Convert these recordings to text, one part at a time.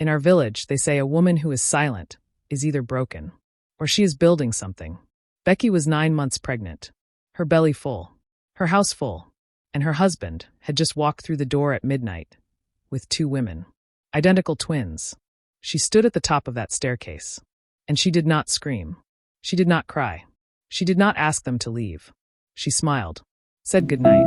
In our village, they say a woman who is silent is either broken or she is building something. Becky was 9 months pregnant, her belly full, her house full, and her husband had just walked through the door at midnight with 2 women, identical twins. She stood at the top of that staircase, and she did not scream. She did not cry. She did not ask them to leave. She smiled, said goodnight,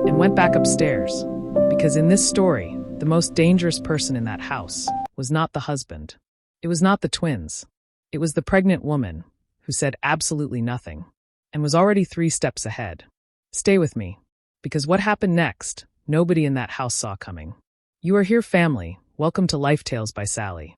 and went back upstairs, because in this story, the most dangerous person in that house was not the husband. It was not the twins. It was the pregnant woman who said absolutely nothing and was already 3 steps ahead. Stay with me, because what happened next, nobody in that house saw coming. You are here, family. Welcome to Lifetales by Sally.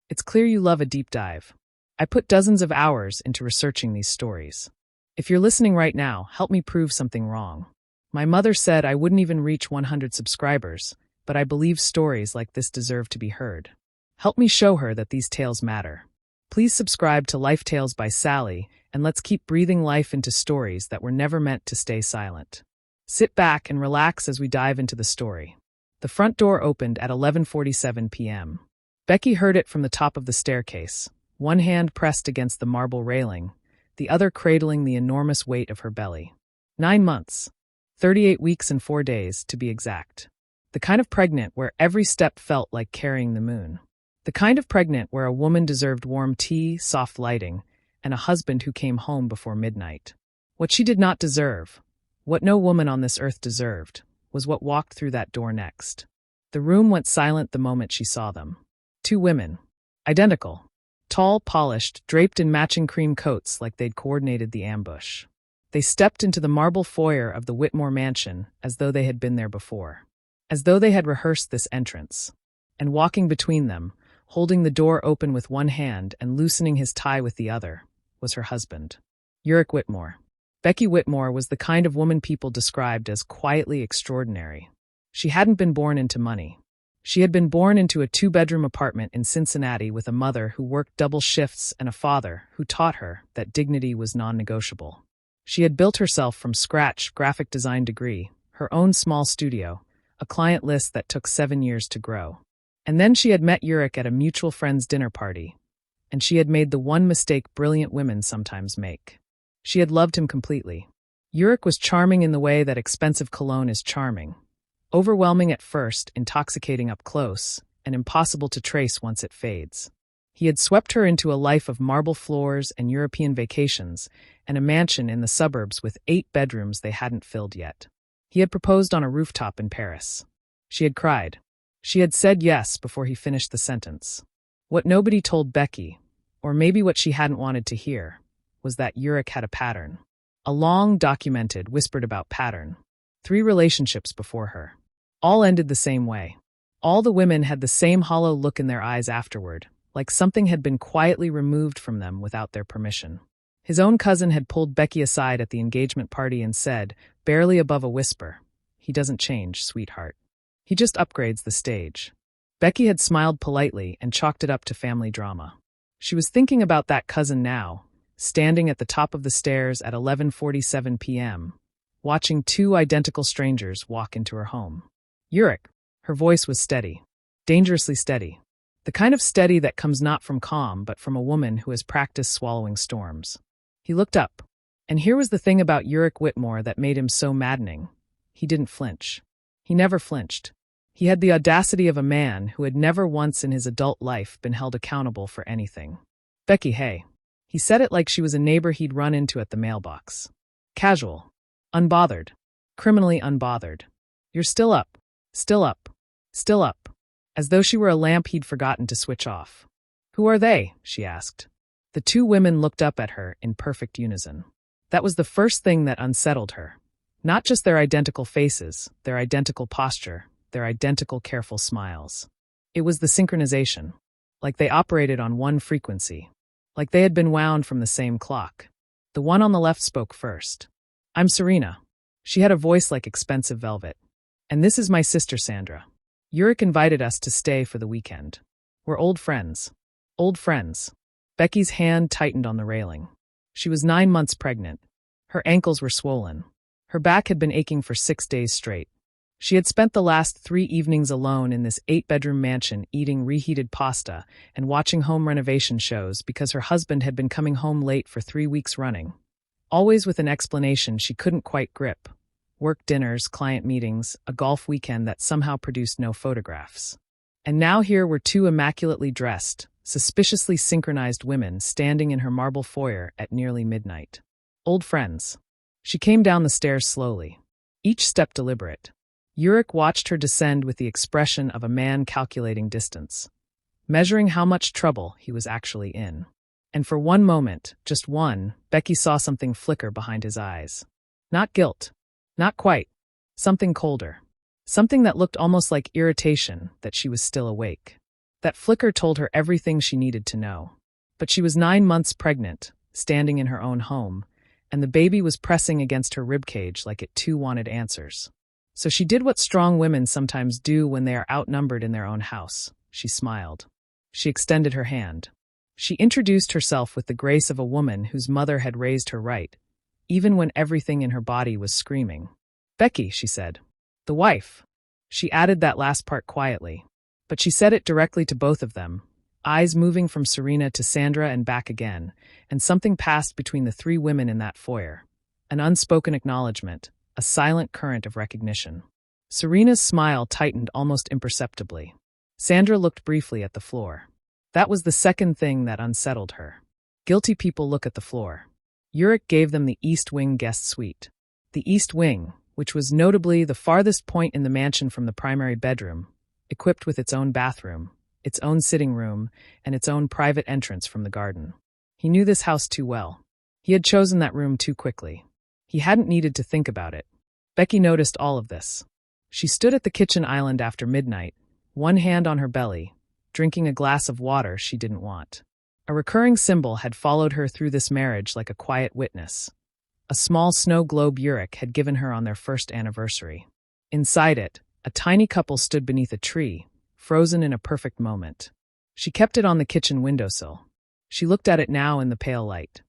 It's clear you love a deep dive. I put dozens of hours into researching these stories. If you're listening right now, help me prove something wrong. My mother said I wouldn't even reach 100 subscribers, but I believe stories like this deserve to be heard. Help me show her that these tales matter. Please subscribe to Lifetales by Sally, and let's keep breathing life into stories that were never meant to stay silent. Sit back and relax as we dive into the story. The front door opened at 11:47 p.m. Becky heard it from the top of the staircase, one hand pressed against the marble railing, the other cradling the enormous weight of her belly. 9 months. 38 weeks and 4 days, to be exact. The kind of pregnant where every step felt like carrying the moon. The kind of pregnant where a woman deserved warm tea, soft lighting, and a husband who came home before midnight. What she did not deserve, what no woman on this earth deserved, was what walked through that door next. The room went silent the moment she saw them. 2 women. Identical. Tall, polished, draped in matching cream coats like they'd coordinated the ambush. They stepped into the marble foyer of the Whitmore mansion as though they had been there before. As though they had rehearsed this entrance. And walking between them, holding the door open with one hand and loosening his tie with the other, was her husband. Uric Whitmore. Becky Whitmore was the kind of woman people described as quietly extraordinary. She hadn't been born into money. She had been born into a 2-bedroom apartment in Cincinnati with a mother who worked double shifts and a father who taught her that dignity was non-negotiable. She had built herself from scratch, graphic design degree, her own small studio, a client list that took 7 years to grow. And then she had met Uric at a mutual friend's dinner party, and she had made the one mistake brilliant women sometimes make. She had loved him completely. Uric was charming in the way that expensive cologne is charming. Overwhelming at first, intoxicating up close, and impossible to trace once it fades. He had swept her into a life of marble floors and European vacations, and a mansion in the suburbs with 8 bedrooms they hadn't filled yet. He had proposed on a rooftop in Paris. She had cried. She had said yes before he finished the sentence. What nobody told Becky, or maybe what she hadn't wanted to hear, was that Uric had a pattern. A long, documented, whispered about pattern. 3 relationships before her. All ended the same way. All the women had the same hollow look in their eyes afterward, like something had been quietly removed from them without their permission. His own cousin had pulled Becky aside at the engagement party and said, barely above a whisper, "He doesn't change, sweetheart. He just upgrades the stage." Becky had smiled politely and chalked it up to family drama. She was thinking about that cousin now, standing at the top of the stairs at 11:47 p.m., watching 2 identical strangers walk into her home. Uric. Her voice was steady, dangerously steady. The kind of steady that comes not from calm but from a woman who has practiced swallowing storms. He looked up, and here was the thing about Uric Whitmore that made him so maddening. He didn't flinch. He never flinched. He had the audacity of a man who had never once in his adult life been held accountable for anything. "Becky, hey." He said it like she was a neighbor he'd run into at the mailbox. Casual. Unbothered. Criminally unbothered. "You're still up. Still up. Still up." As though she were a lamp he'd forgotten to switch off. "Who are they?" she asked. The 2 women looked up at her in perfect unison. That was the first thing that unsettled her. Not just their identical faces, their identical posture, their identical careful smiles. It was the synchronization. Like they operated on one frequency. Like they had been wound from the same clock. The one on the left spoke first. "I'm Serena." She had a voice like expensive velvet. "And this is my sister Sandra. Uric invited us to stay for the weekend. We're old friends." Old friends. Becky's hand tightened on the railing. She was 9 months pregnant. Her ankles were swollen. Her back had been aching for 6 days straight. She had spent the last 3 evenings alone in this 8-bedroom mansion eating reheated pasta and watching home renovation shows because her husband had been coming home late for 3 weeks running. Always with an explanation she couldn't quite grip. Work dinners, client meetings, a golf weekend that somehow produced no photographs. And now here were 2 immaculately dressed, suspiciously synchronized women standing in her marble foyer at nearly midnight. Old friends. She came down the stairs slowly, each step deliberate. Yurik watched her descend with the expression of a man calculating distance, measuring how much trouble he was actually in. And for one moment, just one, Becky saw something flicker behind his eyes. Not guilt. Not quite. Something colder. Something that looked almost like irritation that she was still awake. That flicker told her everything she needed to know. But she was 9 months pregnant, standing in her own home, and the baby was pressing against her ribcage like it too wanted answers. So she did what strong women sometimes do when they are outnumbered in their own house. She smiled. She extended her hand. She introduced herself with the grace of a woman whose mother had raised her right, even when everything in her body was screaming. Becky, she said. The wife. She added that last part quietly. But she said it directly to both of them, eyes moving from Serena to Sandra and back again, and something passed between the 3 women in that foyer. An unspoken acknowledgement. A silent current of recognition. Serena's smile tightened almost imperceptibly. Sandra looked briefly at the floor. That was the second thing that unsettled her. Guilty people look at the floor. Yurik gave them the East Wing guest suite. The East Wing, which was notably the farthest point in the mansion from the primary bedroom, equipped with its own bathroom, its own sitting room, and its own private entrance from the garden. He knew this house too well. He had chosen that room too quickly. He hadn't needed to think about it. Becky noticed all of this. She stood at the kitchen island after midnight, one hand on her belly, drinking a glass of water she didn't want. A recurring symbol had followed her through this marriage like a quiet witness. A small snow globe Yurik had given her on their first anniversary. Inside it, a tiny couple stood beneath a tree, frozen in a perfect moment. She kept it on the kitchen windowsill. She looked at it now in the pale light.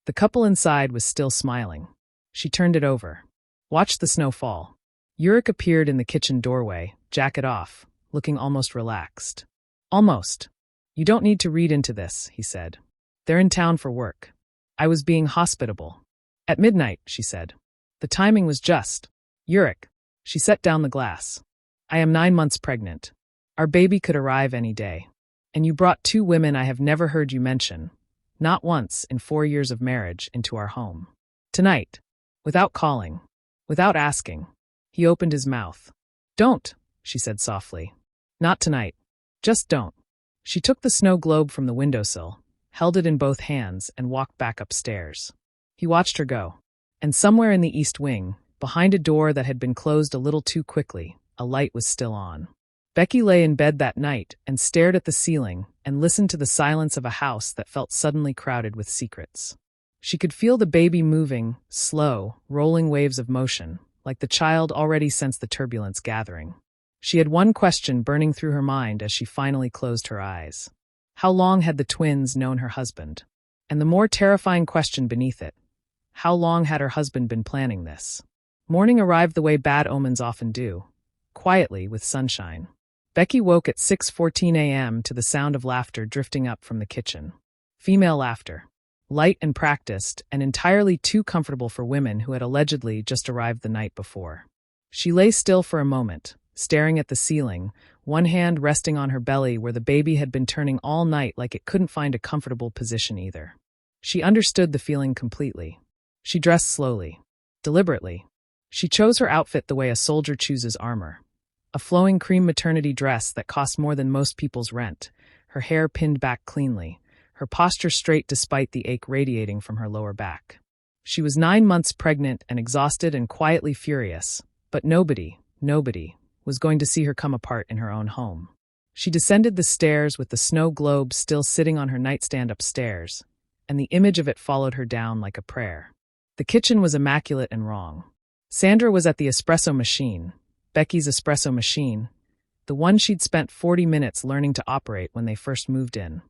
The couple inside was still smiling. She turned it over. Watched the snow fall. Yurik appeared in the kitchen doorway, jacket off, looking almost relaxed. Almost. You don't need to read into this, he said. They're in town for work. I was being hospitable. At midnight, she said. The timing was just. Yurik. She set down the glass. I am 9 months pregnant. Our baby could arrive any day. And you brought 2 women I have never heard you mention, not once in 4 years of marriage, into our home. Tonight. Without calling. Without asking. He opened his mouth. Don't, she said softly. Not tonight. Just don't. She took the snow globe from the windowsill, held it in both hands, and walked back upstairs. He watched her go. And somewhere in the East Wing, behind a door that had been closed a little too quickly, a light was still on. Becky lay in bed that night and stared at the ceiling and listened to the silence of a house that felt suddenly crowded with secrets. She could feel the baby moving, slow, rolling waves of motion, like the child already sensed the turbulence gathering. She had one question burning through her mind as she finally closed her eyes. How long had the twins known her husband? And the more terrifying question beneath it, how long had her husband been planning this? Morning arrived the way bad omens often do, quietly with sunshine. Becky woke at 6:14 a.m. to the sound of laughter drifting up from the kitchen. Female laughter. Light and practiced, and entirely too comfortable for women who had allegedly just arrived the night before. She lay still for a moment, staring at the ceiling, one hand resting on her belly where the baby had been turning all night like it couldn't find a comfortable position either. She understood the feeling completely. She dressed slowly, deliberately. She chose her outfit the way a soldier chooses armor. A flowing cream maternity dress that cost more than most people's rent, her hair pinned back cleanly, her posture straight despite the ache radiating from her lower back. She was 9 months pregnant and exhausted and quietly furious, but nobody was going to see her come apart in her own home. She descended the stairs with the snow globe still sitting on her nightstand upstairs, and the image of it followed her down like a prayer. The kitchen was immaculate and wrong. Sandra was at the espresso machine, Becky's espresso machine, the one she'd spent 40 minutes learning to operate when they first moved in,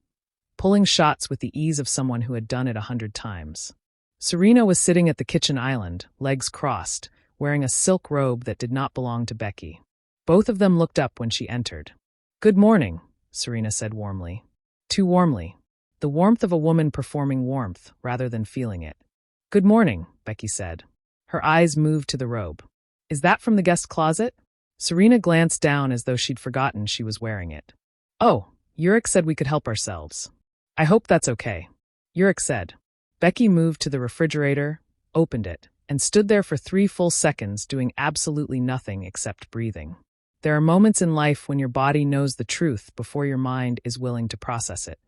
pulling shots with the ease of someone who had done it 100 times. Serena was sitting at the kitchen island, legs crossed, wearing a silk robe that did not belong to Becky. Both of them looked up when she entered. "Good morning," Serena said warmly. Too warmly. The warmth of a woman performing warmth rather than feeling it. "Good morning," Becky said. Her eyes moved to the robe. "Is that from the guest closet?" Serena glanced down as though she'd forgotten she was wearing it. "Oh, Yurik said we could help ourselves. I hope that's okay." Yurik said. Becky moved to the refrigerator, opened it, and stood there for 3 full seconds doing absolutely nothing except breathing. There are moments in life when your body knows the truth before your mind is willing to process it.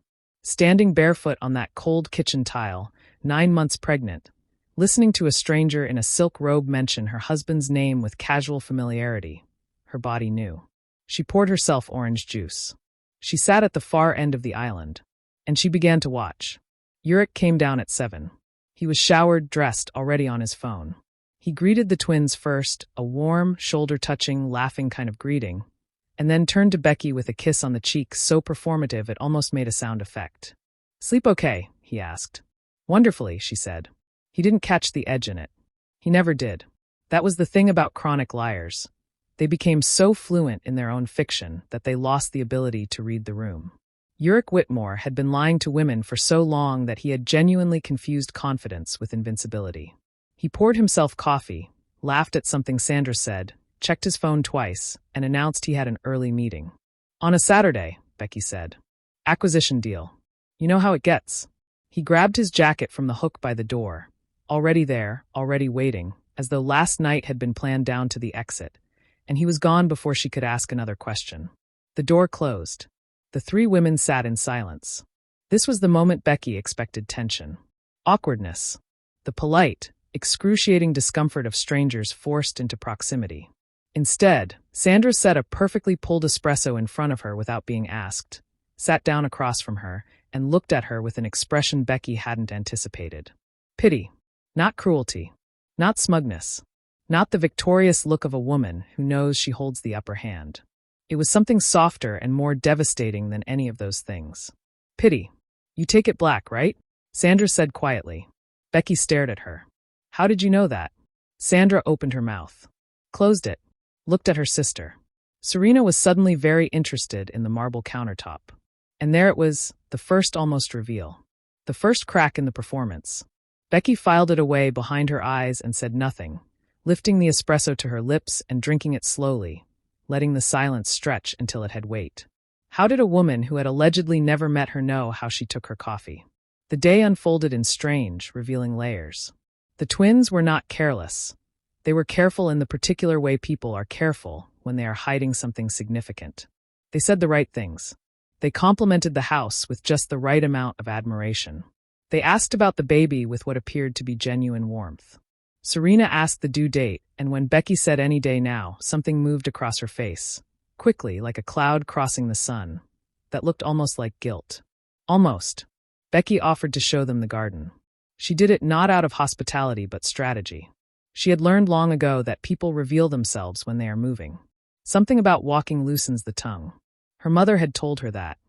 Standing barefoot on that cold kitchen tile, 9 months pregnant, listening to a stranger in a silk robe mention her husband's name with casual familiarity, her body knew. She poured herself orange juice. She sat at the far end of the island, and she began to watch. Yurik came down at 7. He was showered, dressed, already on his phone. He greeted the twins first, a warm, shoulder-touching, laughing kind of greeting, and then turned to Becky with a kiss on the cheek so performative it almost made a sound effect. "Sleep okay?" he asked. "Wonderfully," she said. He didn't catch the edge in it. He never did. That was the thing about chronic liars. They became so fluent in their own fiction that they lost the ability to read the room. Yurik Whitmore had been lying to women for so long that he had genuinely confused confidence with invincibility. He poured himself coffee, laughed at something Sandra said, checked his phone twice, and announced he had an early meeting. "On a Saturday," Becky said. "Acquisition deal. You know how it gets." He grabbed his jacket from the hook by the door, already there, already waiting, as though last night had been planned down to the exit, and he was gone before she could ask another question. The door closed. The 3 women sat in silence. This was the moment Becky expected tension. Awkwardness. The polite, excruciating discomfort of strangers forced into proximity. Instead, Sandra set a perfectly pulled espresso in front of her without being asked, sat down across from her, and looked at her with an expression Becky hadn't anticipated. Pity. Not cruelty. Not smugness. Not the victorious look of a woman who knows she holds the upper hand. It was something softer and more devastating than any of those things. "Pity. You take it black, right?" Sandra said quietly. Becky stared at her. "How did you know that?" Sandra opened her mouth, closed it, looked at her sister. Serena was suddenly very interested in the marble countertop. And there it was, the first almost reveal. The first crack in the performance. Becky filed it away behind her eyes and said nothing, lifting the espresso to her lips and drinking it slowly, letting the silence stretch until it had weight. How did a woman who had allegedly never met her know how she took her coffee? The day unfolded in strange, revealing layers. The twins were not careless. They were careful in the particular way people are careful when they are hiding something significant. They said the right things. They complimented the house with just the right amount of admiration. They asked about the baby with what appeared to be genuine warmth. Serena asked the due date, and when Becky said any day now, something moved across her face, quickly, like a cloud crossing the sun, that looked almost like guilt. Almost. Becky offered to show them the garden. She did it not out of hospitality but strategy. She had learned long ago that people reveal themselves when they are moving. Something about walking loosens the tongue. Her mother had told her that.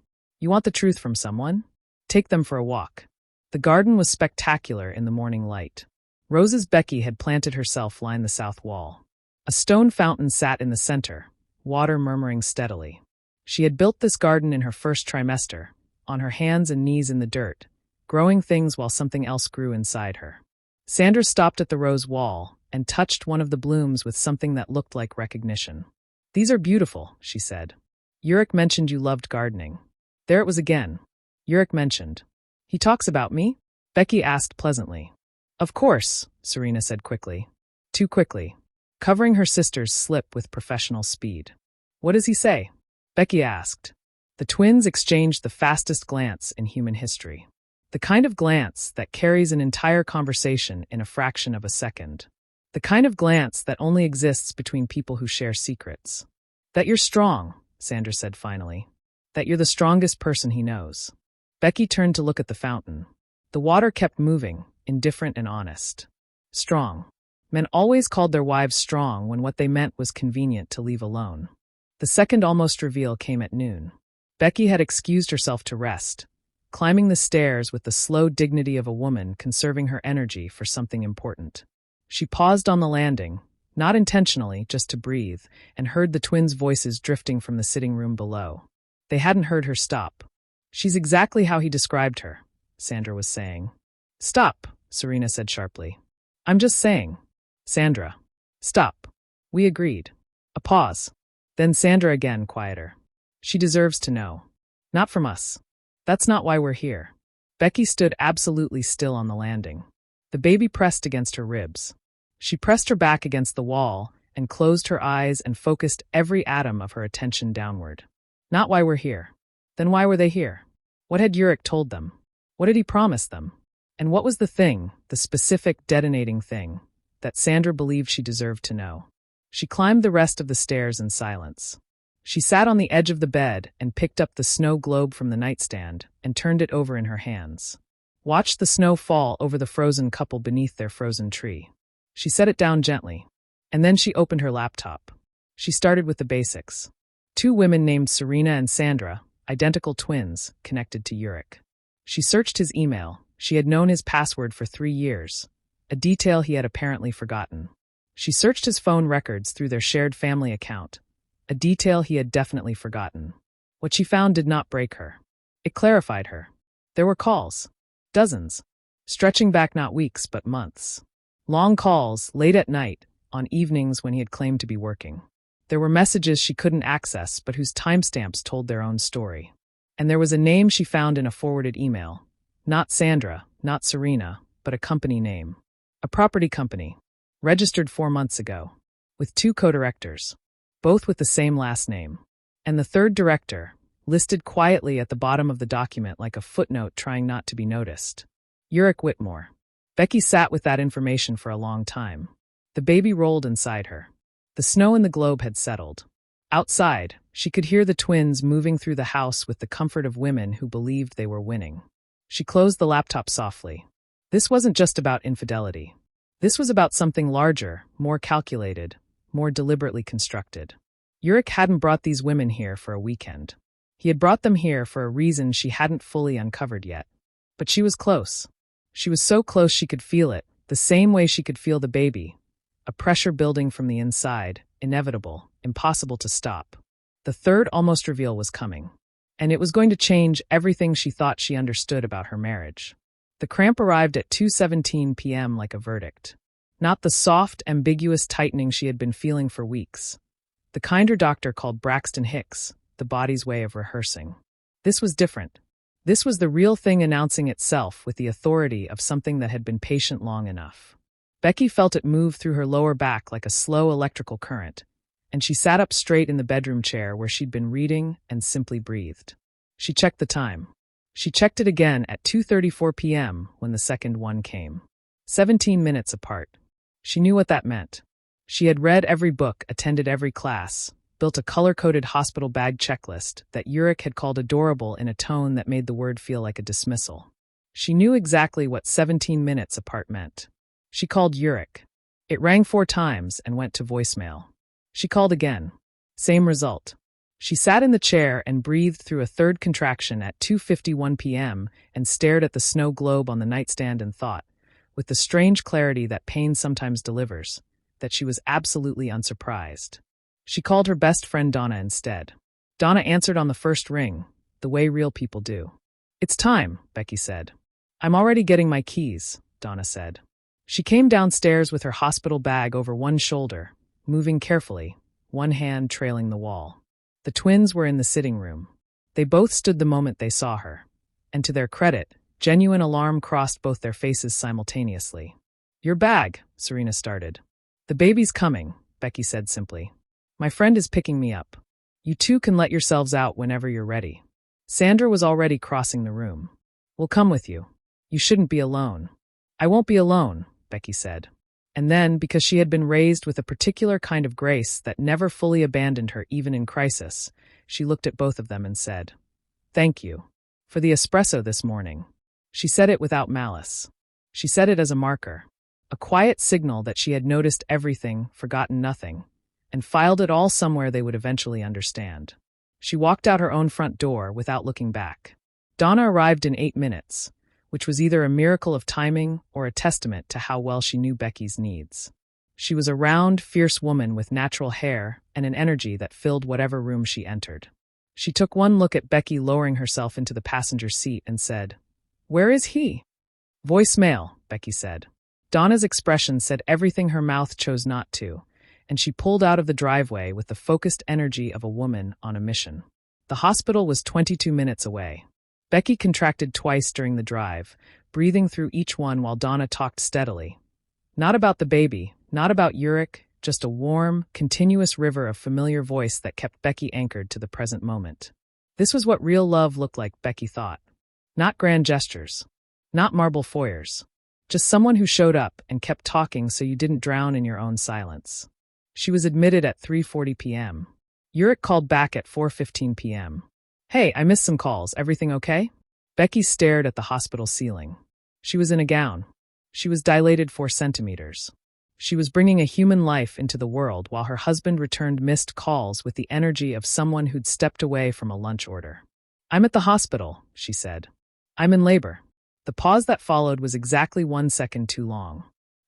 You want the truth from someone? Take them for a walk. The garden was spectacular in the morning light. Roses Becky had planted herself lined the south wall. A stone fountain sat in the center, water murmuring steadily. She had built this garden in her first trimester, on her hands and knees in the dirt, growing things while something else grew inside her. Sandra stopped at the rose wall and touched one of the blooms with something that looked like recognition. "These are beautiful," she said. "Yurik mentioned you loved gardening." There it was again. Yurik mentioned. "He talks about me?" Becky asked pleasantly. "Of course," Serena said quickly. Too quickly, covering her sister's slip with professional speed. "What does he say?" Becky asked. The twins exchanged the fastest glance in human history. The kind of glance that carries an entire conversation in a fraction of a second. The kind of glance that only exists between people who share secrets. "That you're strong," Sandra said finally. "That you're the strongest person he knows." Becky turned to look at the fountain. The water kept moving, indifferent and honest. Strong. Men always called their wives strong when what they meant was convenient to leave alone. The second almost reveal came at noon. Becky had excused herself to rest, climbing the stairs with the slow dignity of a woman conserving her energy for something important. She paused on the landing, Not intentionally, just to breathe, and heard the twins' voices drifting from the sitting room below. They hadn't heard her stop. "She's exactly how he described her," Sandra was saying. "Stop," Serena said sharply. "I'm just saying." "Sandra. Stop." We agreed. A pause. Then Sandra again, quieter. "She deserves to know. Not from us. That's not why we're here." Becky stood absolutely still on the landing. The baby pressed against her ribs. She pressed her back against the wall and closed her eyes and focused every atom of her attention downward. Not why we're here. Then why were they here? What had Yurik told them? What had he promised them? And what was the thing, the specific detonating thing, that Sandra believed she deserved to know? She climbed the rest of the stairs in silence. She sat on the edge of the bed and picked up the snow globe from the nightstand and turned it over in her hands. Watched the snow fall over the frozen couple beneath their frozen tree. She set it down gently, and then she opened her laptop. She started with the basics. 2 women named Serena and Sandra, identical twins, connected to Yurik. She searched his email. She had known his password for 3 years, a detail he had apparently forgotten. She searched his phone records through their shared family account, a detail he had definitely forgotten. What she found did not break her. It clarified her. There were calls. Dozens. Stretching back not weeks, but months. Long calls, late at night, on evenings when he had claimed to be working. There were messages she couldn't access, but whose timestamps told their own story. And there was a name she found in a forwarded email. Not Sandra, not Serena, but a company name. A property company. Registered 4 months ago. With 2 co-directors. Both with the same last name. And the third director, listed quietly at the bottom of the document like a footnote trying not to be noticed. Yurik Whitmore. Becky sat with that information for a long time. The baby rolled inside her. The snow in the globe had settled. Outside, she could hear the twins moving through the house with the comfort of women who believed they were winning. She closed the laptop softly. This wasn't just about infidelity. This was about something larger, more calculated, more deliberately constructed. Yurik hadn't brought these women here for a weekend. He had brought them here for a reason she hadn't fully uncovered yet. But she was close. She was so close she could feel it, the same way she could feel the baby. A pressure building from the inside, inevitable, impossible to stop. The third almost reveal was coming. And it was going to change everything she thought she understood about her marriage. The cramp arrived at 2:17 p.m. like a verdict. Not the soft, ambiguous tightening she had been feeling for weeks. The kind her doctor called Braxton Hicks, the body's way of rehearsing. This was different. This was the real thing announcing itself with the authority of something that had been patient long enough. Becky felt it move through her lower back like a slow electrical current, and she sat up straight in the bedroom chair where she'd been reading and simply breathed. She checked the time. She checked it again at 2:34 p.m. when the second one came. 17 minutes apart. She knew what that meant. She had read every book, attended every class, built a color-coded hospital bag checklist that Yurik had called adorable in a tone that made the word feel like a dismissal. She knew exactly what 17 minutes apart meant. She called Yurik. It rang 4 times and went to voicemail. She called again. Same result. She sat in the chair and breathed through a third contraction at 2:51 p.m. and stared at the snow globe on the nightstand and thought, with the strange clarity that pain sometimes delivers, that she was absolutely unsurprised. She called her best friend Donna instead. Donna answered on the first ring, the way real people do. "It's time," Becky said. "I'm already getting my keys," Donna said. She came downstairs with her hospital bag over one shoulder, moving carefully, one hand trailing the wall. The twins were in the sitting room. They both stood the moment they saw her. And to their credit, genuine alarm crossed both their faces simultaneously. "Your bag," Serena started. "The baby's coming," Becky said simply. "My friend is picking me up. You two can let yourselves out whenever you're ready." Sandra was already crossing the room. "We'll come with you. You shouldn't be alone." "I won't be alone," Becky said. And then, because she had been raised with a particular kind of grace that never fully abandoned her even in crisis, she looked at both of them and said, "Thank you. For the espresso this morning." She said it without malice. She said it as a marker. A quiet signal that she had noticed everything, forgotten nothing, and filed it all somewhere they would eventually understand. She walked out her own front door without looking back. Donna arrived in 8 minutes, which was either a miracle of timing or a testament to how well she knew Becky's needs. She was a round, fierce woman with natural hair and an energy that filled whatever room she entered. She took one look at Becky lowering herself into the passenger seat and said, "Where is he?" "Voicemail," Becky said. Donna's expression said everything her mouth chose not to, and she pulled out of the driveway with the focused energy of a woman on a mission. The hospital was 22 minutes away. Becky contracted twice during the drive, breathing through each one while Donna talked steadily. Not about the baby, not about Uric, just a warm, continuous river of familiar voice that kept Becky anchored to the present moment. This was what real love looked like, Becky thought. Not grand gestures. Not marble foyers. Just someone who showed up and kept talking so you didn't drown in your own silence. She was admitted at 3:40 p.m. Uric called back at 4:15 p.m. "Hey, I missed some calls. Everything okay?" Becky stared at the hospital ceiling. She was in a gown. She was dilated 4 centimeters. She was bringing a human life into the world while her husband returned missed calls with the energy of someone who'd stepped away from a lunch order. "I'm at the hospital," she said. "I'm in labor." The pause that followed was exactly 1 second too long.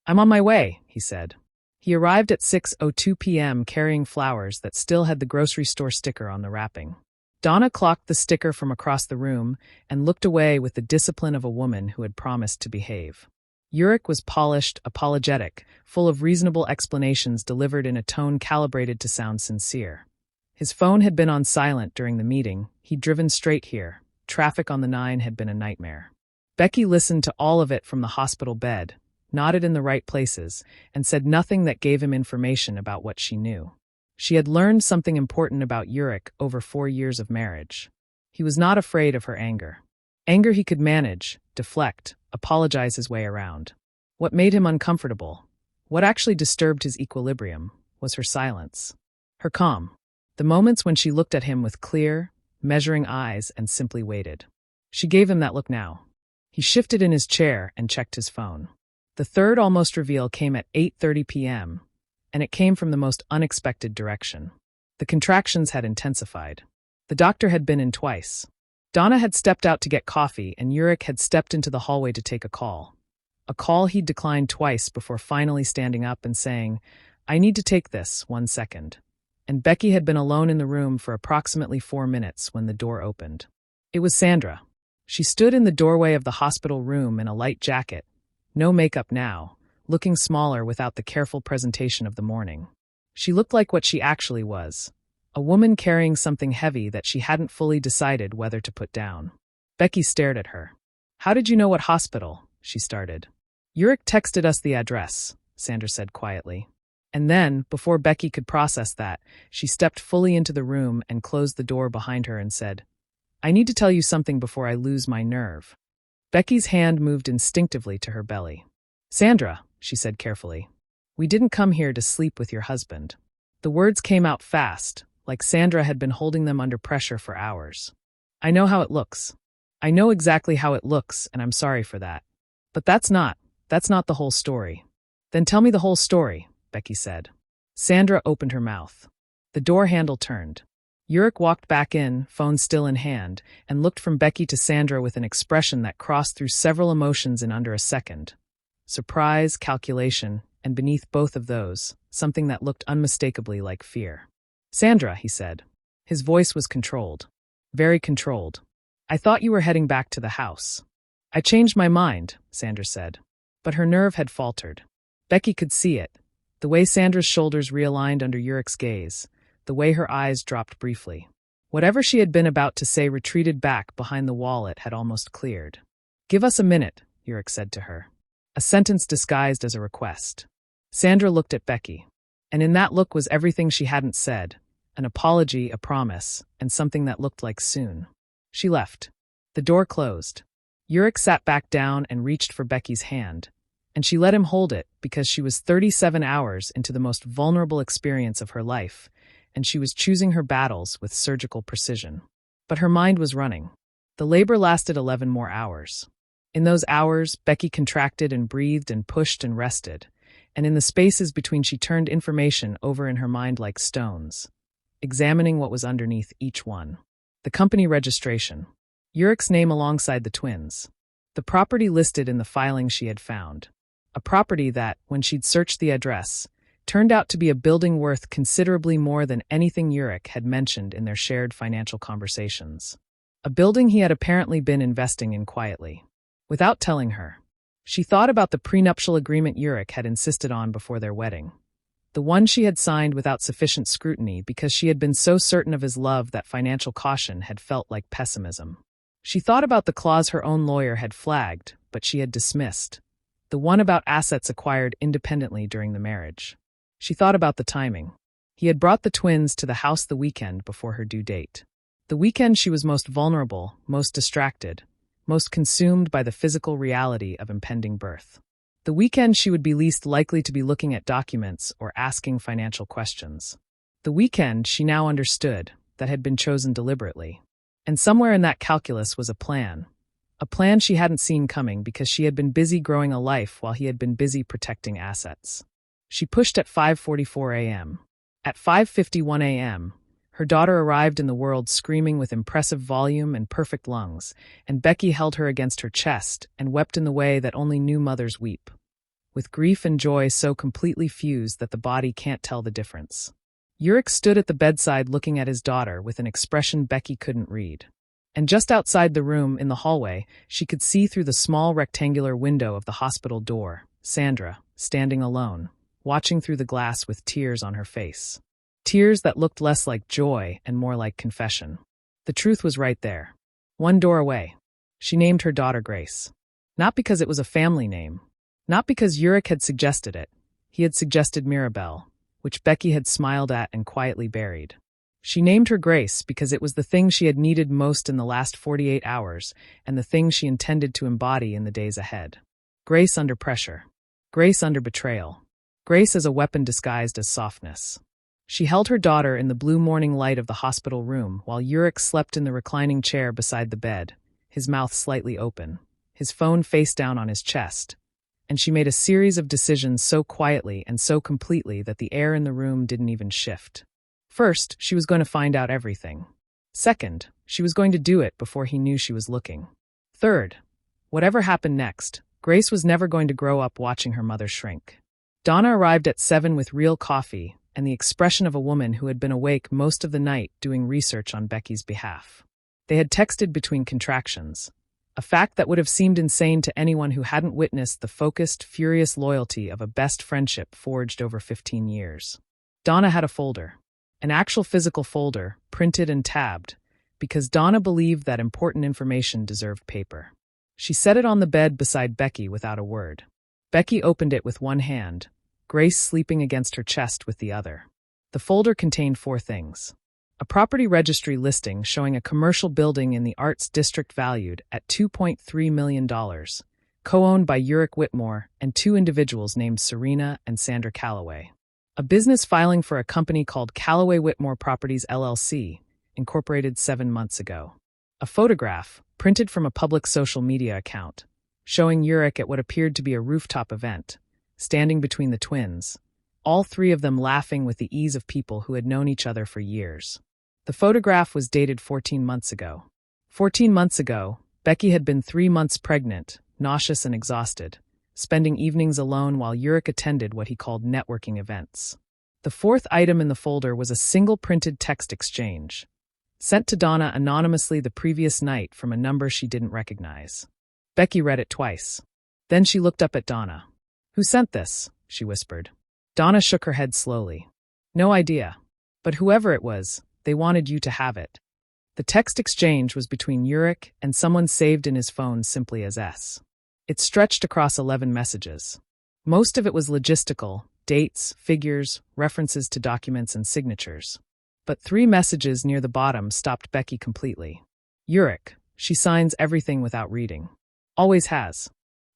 "I'm on my way," he said. He arrived at 6:02 p.m. carrying flowers that still had the grocery store sticker on the wrapping. Donna clocked the sticker from across the room and looked away with the discipline of a woman who had promised to behave. Uric was polished, apologetic, full of reasonable explanations delivered in a tone calibrated to sound sincere. His phone had been on silent during the meeting. He'd driven straight here. Traffic on the 9 had been a nightmare. Becky listened to all of it from the hospital bed, nodded in the right places, and said nothing that gave him information about what she knew. She had learned something important about Uric over 4 years of marriage. He was not afraid of her anger. Anger he could manage, deflect, apologize his way around. What made him uncomfortable, what actually disturbed his equilibrium, was her silence. Her calm. The moments when she looked at him with clear, measuring eyes and simply waited. She gave him that look now. He shifted in his chair and checked his phone. The third almost reveal came at 8:30 p.m., and it came from the most unexpected direction. The contractions had intensified. The doctor had been in twice. Donna had stepped out to get coffee, and Uric had stepped into the hallway to take a call. A call he'd declined twice before finally standing up and saying, "I need to take this, 1 second." And Becky had been alone in the room for approximately 4 minutes when the door opened. It was Sandra. She stood in the doorway of the hospital room in a light jacket, no makeup now, looking smaller without the careful presentation of the morning. She looked like what she actually was, a woman carrying something heavy that she hadn't fully decided whether to put down. Becky stared at her. "How did you know what hospital?" she started. "Uric texted us the address," Sandra said quietly. And then, before Becky could process that, she stepped fully into the room and closed the door behind her and said, "I need to tell you something before I lose my nerve." Becky's hand moved instinctively to her belly. "Sandra," she said carefully, "we didn't come here to sleep with your husband." The words came out fast, like Sandra had been holding them under pressure for hours. "I know how it looks. I know exactly how it looks, and I'm sorry for that. But that's not the whole story." "Then tell me the whole story," Becky said. Sandra opened her mouth. The door handle turned. Uric walked back in, phone still in hand, and looked from Becky to Sandra with an expression that crossed through several emotions in under a second. Surprise, calculation, and beneath both of those, something that looked unmistakably like fear. "Sandra," he said. His voice was controlled. Very controlled. "I thought you were heading back to the house." "I changed my mind," Sandra said. But her nerve had faltered. Becky could see it. The way Sandra's shoulders realigned under Uric's gaze. The way her eyes dropped briefly. Whatever she had been about to say retreated back behind the wall it had almost cleared. "Give us a minute," Uric said to her. A sentence disguised as a request. Sandra looked at Becky. And in that look was everything she hadn't said. An apology, a promise, and something that looked like soon. She left. The door closed. Uric sat back down and reached for Becky's hand. And she let him hold it because she was 37 hours into the most vulnerable experience of her life, and she was choosing her battles with surgical precision. But her mind was running. The labor lasted 11 more hours. In those hours, Becky contracted and breathed and pushed and rested, and in the spaces between she turned information over in her mind like stones, examining what was underneath each one. The company registration. Uric's name alongside the twins. The property listed in the filing she had found. A property that, when she'd searched the address, turned out to be a building worth considerably more than anything Yurik had mentioned in their shared financial conversations. A building he had apparently been investing in quietly. Without telling her. She thought about the prenuptial agreement Yurik had insisted on before their wedding. The one she had signed without sufficient scrutiny because she had been so certain of his love that financial caution had felt like pessimism. She thought about the clause her own lawyer had flagged, but she had dismissed. The one about assets acquired independently during the marriage. She thought about the timing. He had brought the twins to the house the weekend before her due date. The weekend she was most vulnerable, most distracted, most consumed by the physical reality of impending birth. The weekend she would be least likely to be looking at documents or asking financial questions. The weekend she now understood that had been chosen deliberately. And somewhere in that calculus was a plan. A plan she hadn't seen coming because she had been busy growing a life while he had been busy protecting assets. She pushed at 5:44 a.m. At 5:51 a.m., her daughter arrived in the world screaming with impressive volume and perfect lungs, and Becky held her against her chest and wept in the way that only new mothers weep, with grief and joy so completely fused that the body can't tell the difference. Yurik stood at the bedside looking at his daughter with an expression Becky couldn't read. And just outside the room, in the hallway, she could see through the small rectangular window of the hospital door, Sandra, standing alone, watching through the glass with tears on her face. Tears that looked less like joy and more like confession. The truth was right there. One door away. She named her daughter Grace. Not because it was a family name. Not because Yurik had suggested it. He had suggested Mirabelle, which Becky had smiled at and quietly buried. She named her Grace because it was the thing she had needed most in the last 48 hours and the thing she intended to embody in the days ahead. Grace under pressure. Grace under betrayal. Grace as a weapon disguised as softness. She held her daughter in the blue morning light of the hospital room while Yurik slept in the reclining chair beside the bed, his mouth slightly open, his phone face down on his chest, and she made a series of decisions so quietly and so completely that the air in the room didn't even shift. First, she was going to find out everything. Second, she was going to do it before he knew she was looking. Third, whatever happened next, Grace was never going to grow up watching her mother shrink. Donna arrived at 7 with real coffee and the expression of a woman who had been awake most of the night doing research on Becky's behalf. They had texted between contractions, a fact that would have seemed insane to anyone who hadn't witnessed the focused, furious loyalty of a best friendship forged over 15 years. Donna had a folder, an actual physical folder, printed and tabbed, because Donna believed that important information deserved paper. She set it on the bed beside Becky without a word. Becky opened it with one hand, Grace sleeping against her chest with the other. The folder contained 4 things. A property registry listing showing a commercial building in the Arts District valued at $2.3 million, co-owned by Yurik Whitmore and 2 individuals named Serena and Sandra Calloway. A business filing for a company called Calloway Whitmore Properties LLC, incorporated 7 months ago. A photograph, printed from a public social media account, showing Yurik at what appeared to be a rooftop event, standing between the twins, all 3 of them laughing with the ease of people who had known each other for years. The photograph was dated 14 months ago. 14 months ago, Becky had been 3 months pregnant, nauseous and exhausted, spending evenings alone while Yurik attended what he called networking events. The 4th item in the folder was a single printed text exchange, sent to Donna anonymously the previous night from a number she didn't recognize. Becky read it twice. Then she looked up at Donna. "Who sent this?" she whispered. Donna shook her head slowly. "No idea. But whoever it was, they wanted you to have it." The text exchange was between Yurik and someone saved in his phone simply as S. It stretched across 11 messages. Most of it was logistical, dates, figures, references to documents and signatures. But 3 messages near the bottom stopped Becky completely. "Yurik, she signs everything without reading. Always has.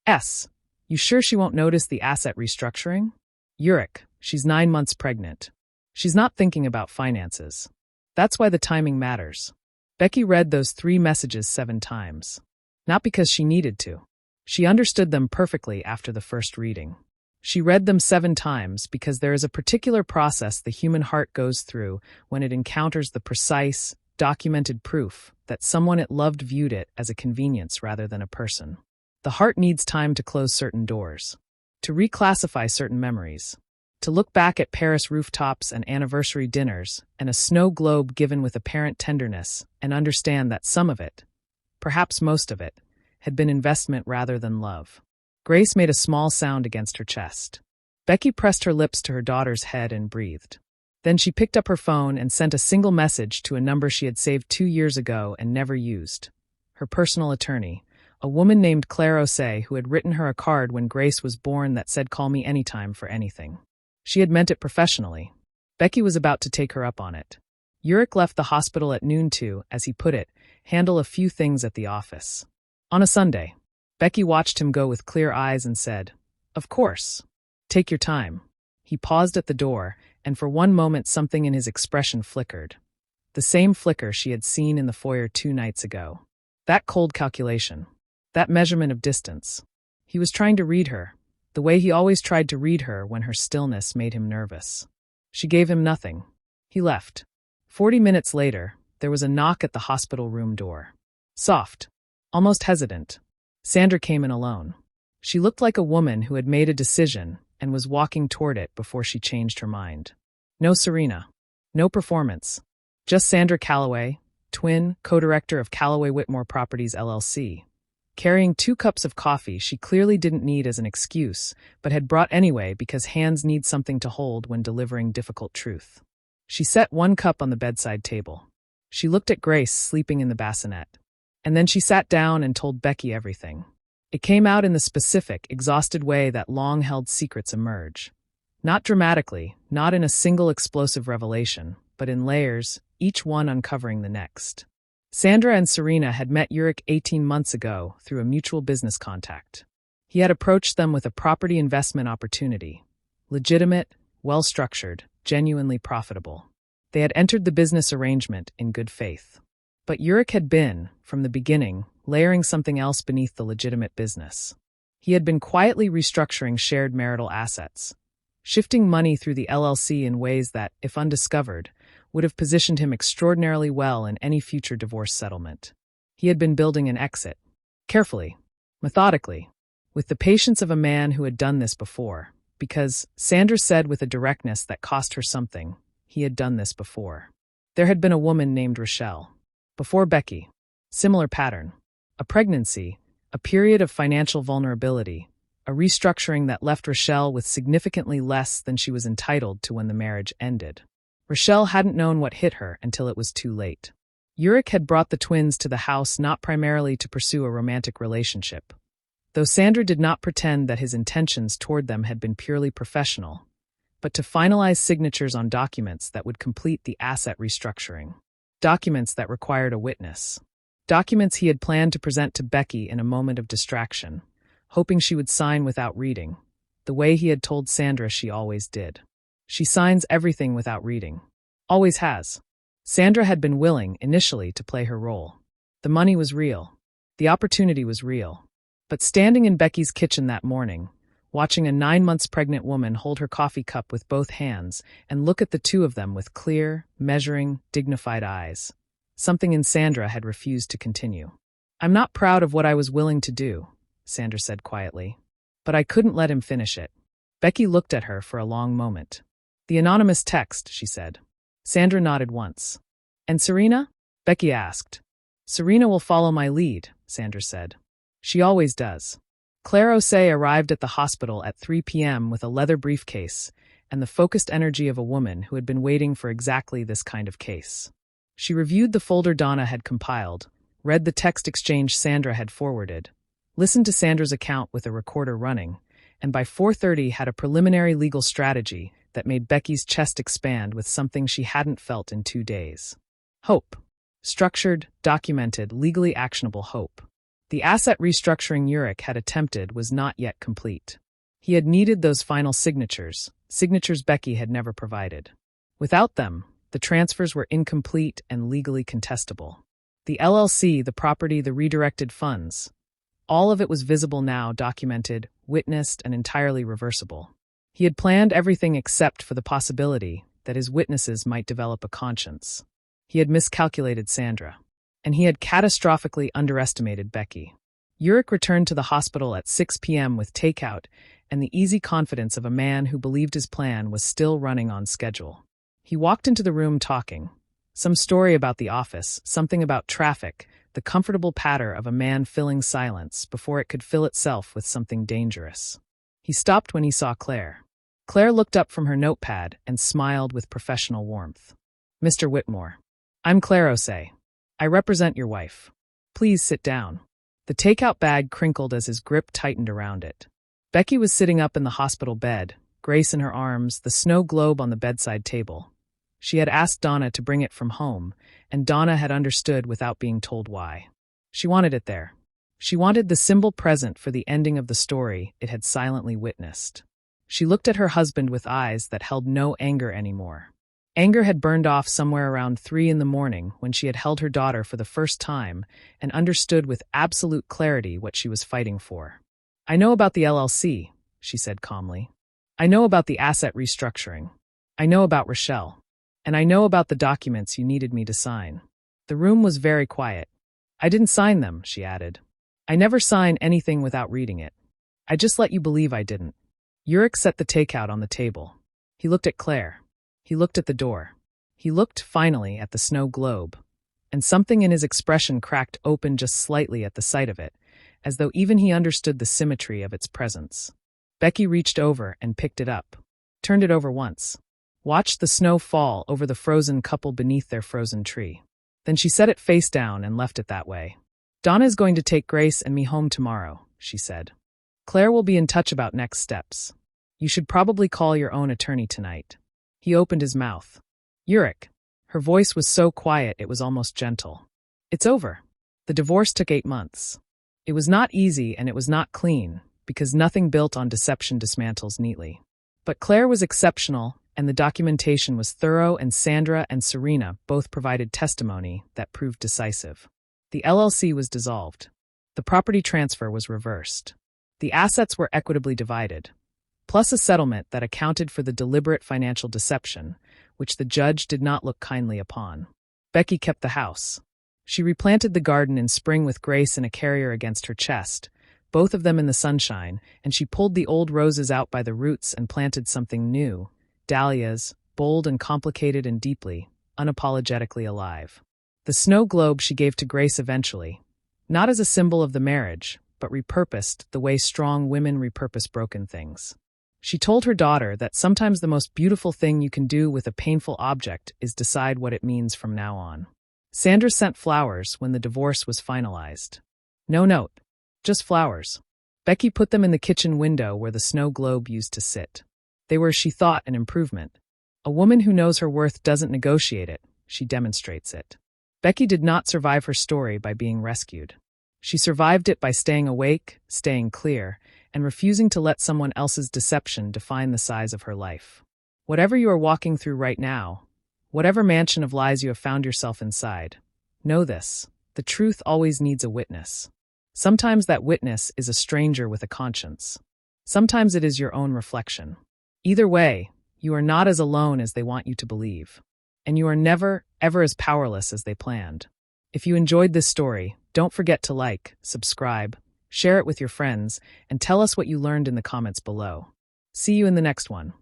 S. You sure she won't notice the asset restructuring? Yurik, she's 9 months pregnant. She's not thinking about finances. That's why the timing matters." Becky read those 3 messages 7 times. Not because she needed to. She understood them perfectly after the first reading. She read them 7 times because there is a particular process the human heart goes through when it encounters the precise, documented proof that someone it loved viewed it as a convenience rather than a person. The heart needs time to close certain doors, to reclassify certain memories, To look back at Paris rooftops and anniversary dinners, and a snow globe given with apparent tenderness, and understand that some of it, perhaps most of it, had been investment rather than love. Grace made a small sound against her chest. Becky pressed her lips to her daughter's head and breathed. Then she picked up her phone and sent a single message to a number she had saved 2 years ago and never used. Her personal attorney, a woman named Claire Osei, who had written her a card when Grace was born that said, "Call me anytime for anything." She had meant it professionally. Becky was about to take her up on it. Uric left the hospital at noon to, as he put it, handle a few things at the office. On a Sunday, Becky watched him go with clear eyes and said, "Of course. Take your time." He paused at the door, and for one moment something in his expression flickered. The same flicker she had seen in the foyer 2 nights ago. That cold calculation. That measurement of distance. He was trying to read her, the way he always tried to read her when her stillness made him nervous. She gave him nothing. He left. 40 minutes later, there was a knock at the hospital room door. Soft, almost hesitant. Sandra came in alone. She looked like a woman who had made a decision and was walking toward it before she changed her mind. No Serena. No performance. Just Sandra Calloway, twin, co-director of Calloway Whitmore Properties LLC. Carrying 2 cups of coffee she clearly didn't need as an excuse, but had brought anyway because hands need something to hold when delivering difficult truth. She set 1 cup on the bedside table. She looked at Grace sleeping in the bassinet. And then she sat down and told Becky everything. It came out in the specific, exhausted way that long-held secrets emerge. Not dramatically, not in a single explosive revelation, but in layers, each one uncovering the next. Sandra and Serena had met Uric 18 months ago through a mutual business contact. He had approached them with a property investment opportunity. Legitimate, well-structured, genuinely profitable. They had entered the business arrangement in good faith. But Uric had been, from the beginning, layering something else beneath the legitimate business. He had been quietly restructuring shared marital assets, shifting money through the LLC in ways that, if undiscovered, would have positioned him extraordinarily well in any future divorce settlement. He had been building an exit. Carefully, methodically, with the patience of a man who had done this before, because, Sandra said with a directness that cost her something, he had done this before. There had been a woman named Rochelle. Before Becky. Similar pattern. A pregnancy, a period of financial vulnerability, a restructuring that left Rochelle with significantly less than she was entitled to when the marriage ended. Rochelle hadn't known what hit her until it was too late. Uric had brought the twins to the house not primarily to pursue a romantic relationship. Though Sandra did not pretend that his intentions toward them had been purely professional, but to finalize signatures on documents that would complete the asset restructuring. Documents that required a witness. Documents he had planned to present to Becky in a moment of distraction, hoping she would sign without reading, the way he had told Sandra she always did. She signs everything without reading. Always has. Sandra had been willing, initially, to play her role. The money was real. The opportunity was real. But standing in Becky's kitchen that morning, watching a 9 months pregnant woman hold her coffee cup with both hands and look at the two of them with clear, measuring, dignified eyes, something in Sandra had refused to continue. "I'm not proud of what I was willing to do," Sandra said quietly. "But I couldn't let him finish it." Becky looked at her for a long moment. "The anonymous text," she said. Sandra nodded once. "And Serena?" Becky asked. "Serena will follow my lead," Sandra said. "She always does." Claire Osei arrived at the hospital at 3 p.m. with a leather briefcase and the focused energy of a woman who had been waiting for exactly this kind of case. She reviewed the folder Donna had compiled, read the text exchange Sandra had forwarded, listened to Sandra's account with a recorder running, and by 4:30 had a preliminary legal strategy that made Becky's chest expand with something she hadn't felt in 2 days. Hope. Structured, documented, legally actionable hope. The asset restructuring Uric had attempted was not yet complete. He had needed those final signatures Becky had never provided. Without them, the transfers were incomplete and legally contestable. The LLC, the property, the redirected funds. All of it was visible now, documented, witnessed, and entirely reversible. He had planned everything except for the possibility that his witnesses might develop a conscience. He had miscalculated Sandra. And he had catastrophically underestimated Becky. Uric returned to the hospital at 6 p.m. with takeout and the easy confidence of a man who believed his plan was still running on schedule. He walked into the room talking. Some story about the office, something about traffic, the comfortable patter of a man filling silence before it could fill itself with something dangerous. He stopped when he saw Claire. Claire looked up from her notepad and smiled with professional warmth. "Mr. Whitmore. I'm Claire Osei. I represent your wife. Please sit down." The takeout bag crinkled as his grip tightened around it. Becky was sitting up in the hospital bed, Grace in her arms, the snow globe on the bedside table. She had asked Donna to bring it from home, and Donna had understood without being told why. She wanted it there. She wanted the symbol present for the ending of the story it had silently witnessed. She looked at her husband with eyes that held no anger anymore. Anger had burned off somewhere around 3 a.m. when she had held her daughter for the first time and understood with absolute clarity what she was fighting for. "I know about the LLC," she said calmly. "I know about the asset restructuring. I know about Rochelle. And I know about the documents you needed me to sign." The room was very quiet. "I didn't sign them," she added. "I never sign anything without reading it. I just let you believe I didn't." Yurik set the takeout on the table. He looked at Claire. He looked at the door. He looked, finally, at the snow globe. And something in his expression cracked open just slightly at the sight of it, as though even he understood the symmetry of its presence. Becky reached over and picked it up. Turned it over once. Watched the snow fall over the frozen couple beneath their frozen tree. Then she set it face down and left it that way. "Donna is going to take Grace and me home tomorrow," she said. "Claire will be in touch about next steps. You should probably call your own attorney tonight." He opened his mouth. "Yurik." Her voice was so quiet it was almost gentle. "It's over. The divorce took 8 months. It was not easy and it was not clean, because nothing built on deception dismantles neatly. But Claire was exceptional, and the documentation was thorough, and Sandra and Serena both provided testimony that proved decisive. The LLC was dissolved. The property transfer was reversed. The assets were equitably divided, plus a settlement that accounted for the deliberate financial deception, which the judge did not look kindly upon. Becky kept the house. She replanted the garden in spring with Grace in a carrier against her chest, both of them in the sunshine, and she pulled the old roses out by the roots and planted something new, dahlias, bold and complicated and deeply, unapologetically alive. The snow globe she gave to Grace eventually, not as a symbol of the marriage, but repurposed the way strong women repurpose broken things. She told her daughter that sometimes the most beautiful thing you can do with a painful object is decide what it means from now on. Sandra sent flowers when the divorce was finalized. No note, just flowers. Becky put them in the kitchen window where the snow globe used to sit. They were, she thought, an improvement. A woman who knows her worth doesn't negotiate it, she demonstrates it. Becky did not survive her story by being rescued. She survived it by staying awake, staying clear, and refusing to let someone else's deception define the size of her life. Whatever you are walking through right now, whatever mansion of lies you have found yourself inside, know this: the truth always needs a witness. Sometimes that witness is a stranger with a conscience. Sometimes it is your own reflection. Either way, you are not as alone as they want you to believe. And you are never, ever as powerless as they planned. If you enjoyed this story, don't forget to like, subscribe, share it with your friends, and tell us what you learned in the comments below. See you in the next one.